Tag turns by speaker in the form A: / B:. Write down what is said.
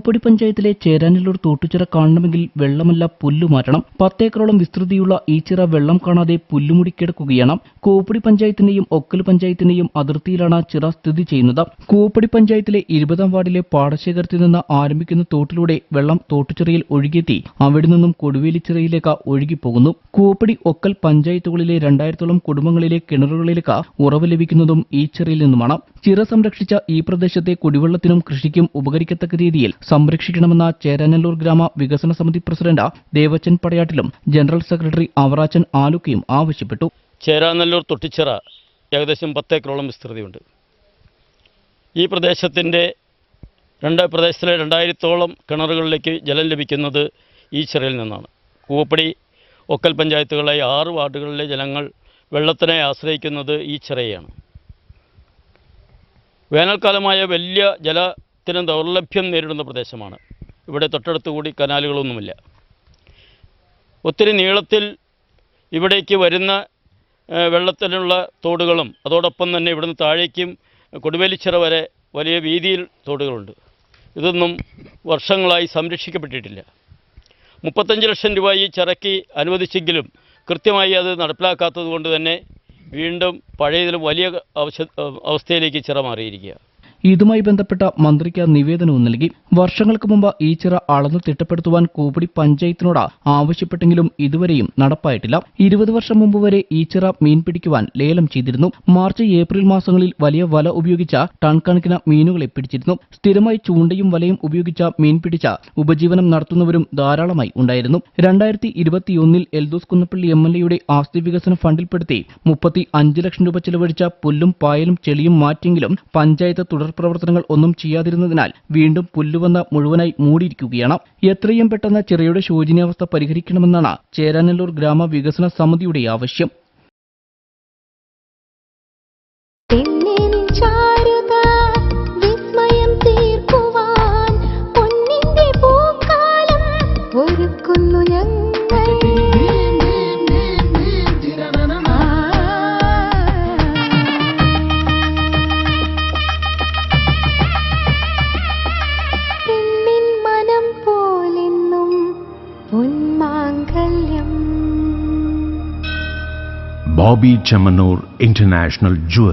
A: കൂവപ്പടി പഞ്ചായത്തിലെ ചേരാനെല്ലൂർ തോട്ടുചിറ കാണണമെങ്കിൽ വെള്ളമല്ല പുല്ലു മാറ്റണം. 10 ഏക്കറോളം വിസ്തൃതിയുള്ള ഈ ചിറ വെള്ളം കാണാതെ പുല്ലുമുടിക്കിടക്കുകയാണ്. കൂവപ്പടി പഞ്ചായത്തിന്റെയും ഒക്കൽ പഞ്ചായത്തിന്റെയും അതിർത്തിയിലാണ് ചിറ സ്ഥിതി ചെയ്യുന്നത്. കൂവപ്പടി പഞ്ചായത്തിലെ 20-ാം വാർഡിലെ പാടശേഖരത്തിൽ നിന്ന് ആരംഭിക്കുന്ന തോട്ടിലൂടെ വെള്ളം തോട്ടുചിറയിൽ ഒഴുകിയെത്തി അവിടെ നിന്നും കൊടുവേലിച്ചിറയിലേക്ക് ഒഴുകിപ്പോകുന്നു. കൂവപ്പടി ഒക്കൽ പഞ്ചായത്തുകളിലെ 2000-ഓളം കുടുംബങ്ങളിലെ കിണറുകളിലേക്ക് ഉറവ് ലഭിക്കുന്നതും ഈ ചിറയിൽ നിന്നുമാണ്. ചിറ സംരക്ഷിച്ച ഈ പ്രദേശത്തെ കുടിവെള്ളത്തിനും കൃഷിക്കും ഉപകരിക്കത്തക്ക രീതിയിൽ സംരക്ഷിക്കണമെന്ന ചേരാനെല്ലൂർ ഗ്രാമ വികസന സമിതി പ്രസിഡന്റ് ദേവച്ചൻ പടയാട്ടിലും ജനറൽ സെക്രട്ടറി അവറാച്ചൻ ആലുക്കയും ആവശ്യപ്പെട്ടു.
B: ചേരാനെല്ലൂർ തൊട്ടിച്ചിറ ഏകദേശം 10 ഏക്കറോളം വിസ്തൃതിയുണ്ട്. ഈ പ്രദേശത്തിലെ 2000-ഓളം കിണറുകളിലേക്ക് ജലം ലഭിക്കുന്നത് ഈ ചിറയിൽ നിന്നാണ്. കൂവപ്പടി ഒക്കൽ പഞ്ചായത്തുകളായ 6 വാർഡുകളിലെ ജലങ്ങൾ വെള്ളത്തിനെ ആശ്രയിക്കുന്നത് ഈ ചിറയാണ്. വേനൽക്കാലമായ വലിയ ജലത്തിന് ദൗർലഭ്യം നേരിടുന്ന പ്രദേശമാണ്. ഇവിടെ തൊട്ടടുത്തുകൂടി കനാലുകളൊന്നുമില്ല. ഒത്തിരി നീളത്തിൽ ഇവിടേക്ക് വരുന്ന വെള്ളത്തിലുള്ള തോടുകളും അതോടൊപ്പം തന്നെ ഇവിടുന്ന് താഴേക്കും കൊടുവേലിച്ചിറ വരെ വലിയ വീതിയിൽ തോടുകളുണ്ട്. ഇതൊന്നും വർഷങ്ങളായി സംരക്ഷിക്കപ്പെട്ടിട്ടില്ല. 35 ലക്ഷം രൂപ ഈ ചിറയ്ക്ക് അനുവദിച്ചെങ്കിലും കൃത്യമായി അത് നടപ്പിലാക്കാത്തത് കൊണ്ട് തന്നെ വീണ്ടും പഴയതിലും വലിയ അവസ്ഥയിലേക്ക് ചിറ മാറിയിരിക്കുക.
A: ഇതുമായി ബന്ധപ്പെട്ട മന്ത്രിക്ക് നിവേദനവും നൽകി. വർഷങ്ങൾക്ക് മുമ്പ് ഈ ചിറ അളന്നു തിട്ടപ്പെടുത്തുവാൻ കൂവപ്പടി പഞ്ചായത്തിനോട് ആവശ്യപ്പെട്ടെങ്കിലും ഇതുവരെയും നടപ്പായിട്ടില്ല. 20 വർഷം മുമ്പ് വരെ ഈ ചിറ മീൻ പിടിക്കുവാൻ ലേലം ചെയ്തിരുന്നു. മാർച്ച് ഏപ്രിൽ മാസങ്ങളിൽ വലിയ വല ഉപയോഗിച്ച ടൺ കണക്കിന് മീനുകളെ പിടിച്ചിരുന്നു. സ്ഥിരമായി ചൂണ്ടയും വലയും ഉപയോഗിച്ച മീൻ പിടിച്ച ഉപജീവനം നടത്തുന്നവരും ധാരാളമായി ഉണ്ടായിരുന്നു. 2021 എൽദോസ് കുന്നപ്പള്ളി MLA ആസ്തി വികസന ഫണ്ടിൽപ്പെടുത്തി 35 ലക്ഷം രൂപ ചെലവഴിച്ച പുല്ലും പായലും ചെളിയും മാറ്റിയെങ്കിലും പഞ്ചായത്ത് തുടർ പ്രവർത്തനങ്ങൾ ഒന്നും ചെയ്യാതിരുന്നതിനാൽ വീണ്ടും പുല്ലുവന്ന് മുഴുവനായി മൂടിയിരിക്കുകയാണ്. എത്രയും പെട്ടെന്ന് ചിറയുടെ ശോചനീയാവസ്ഥ പരിഹരിക്കണമെന്നാണ് ചേരാനെല്ലൂർ ഗ്രാമ വികസന സമിതിയുടെ ആവശ്യം.
C: Bobby Chamanur International Jeweler.